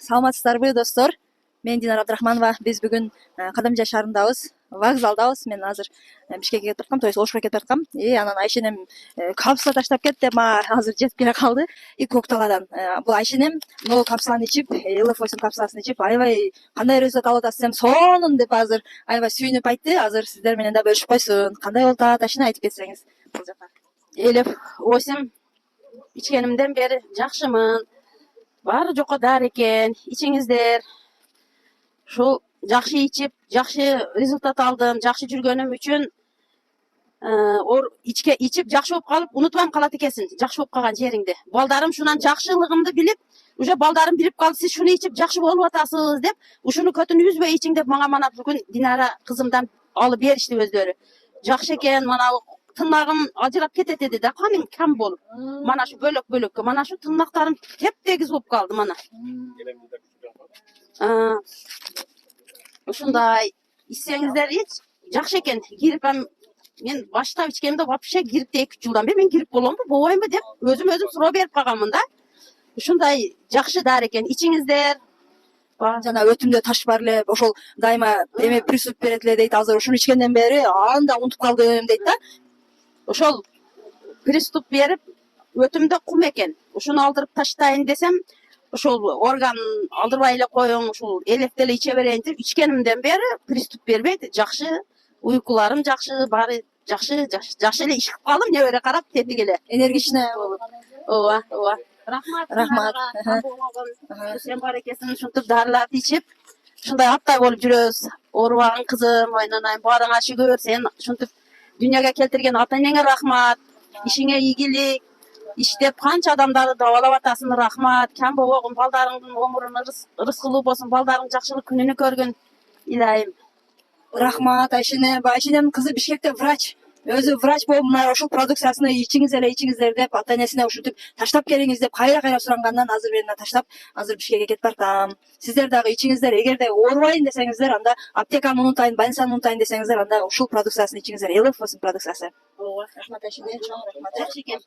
Саламатсыздарбы достор? Мен Динара Абдрахманова. Биз бүгүн Кадамжай шаарындабыз, вокзалдабыз. Мен азыр Бишкекке кетип аткам, то есть Ошко кетип аткам. Анан Айшенем капсула таштап кетти, мага азыр жетип келе калды. Көк талаадан. Бул Айшенем могу капсуланы ичип, LF8 капсуласын ичип, аябай кандай результат алып атасыз десем, сонун деп азыр аябай сүйүнүп айтты. Азыр сиздер менен да бөлүшүп койсун. Кандай болуп атат, Айшене айтып кетсеңиз. Бул жака. LF8 ичкенимден бери жакшымын. Баары жокко дары экен. Ичиңиздер. Ушул жакшы ичип, жакшы результат алдым. Жакшы жүргөнүм үчүн ичип жакшы болуп калып, унутпай калат экенсиң. Жакшы болуп калган жериңди. Балдарым шунан жакшылыгымды билип, уже балдарым билип калды, сиз шуну ичип жакшы болуп атасыз деп, ушуну көтүн үзбөй ичиң деп мага бүгүн Динара кызымдан алып беришти өздөрү. Жакшы экен, мана тырнагым ажырап кетет эди да, каным кам болуп. Мана шу бөлөккө, мана шу тырнактарым теп-тегиз болуп калды мана. Ушундай ичсеңиздер жакшы экен. Гриппем мен баштап ичкенде вообще гриппте 2 жылдан бери мен грипп боломбу, болбоймбу деп өзүм суроо берип калганмын да. Ушундай жакшы дары экен. Ичиңиздер. Жана өтүмдө таш бар эле, ошол дайыма эме приступ берет эле дейт. Азыр ушуну ичкенден бери анда унутуп калдым дейт да. Ошол приступ берип өтүмдө кум экен. Ушуну алдырып таштайын десем, ошол орган алдырбай эле коюң, ушул элек эле иче берейин деп ичкенимден бери приступ бербейт. Жакшы, уйкуларым жакшы, баары жакшы эле ичип калдым, небере карап тетиги эле. Энергичный болуп. Ооба. Рахмат. Сен бар экенсиң, ушинтип дарыларды ичип, ушундай аптай болуп жүрөбүз. Оорубаган кызым, айнанайым, баарыңа шүгүр. Сен ушинтип дүйнөгө келтирген ата энеңе рахмат. Ишиңе ийгилик. Иштеп канча адамдарды дабалап атасың, рахмат. Кам болбогун, балдарыңдын өмүрүнө рыскылуу болсун, балдарың жакшылык күнүнү көргүн. Илайым. Рахмат Айшене. Айшенемдин кызы Бишкекте врач. Өзү врач болуп, мына ушул продукциясыны ичиңиздер деп, ата энесине ушинтип таштап келиңиз деп кайра сурангандан азыр мен таштап, азыр Бишкекке кетип баратам. Сиздер дагы ичиңиздер, эгерде оорубайын десеңиздер, анда аптеканы унутайын, больницаны унутайын десеңиздер, анда ушул продукциясын ичиңиздер, LF8 продукциясы. Ооба. Рахмат Айшене. Рахмат. Жакшы экен.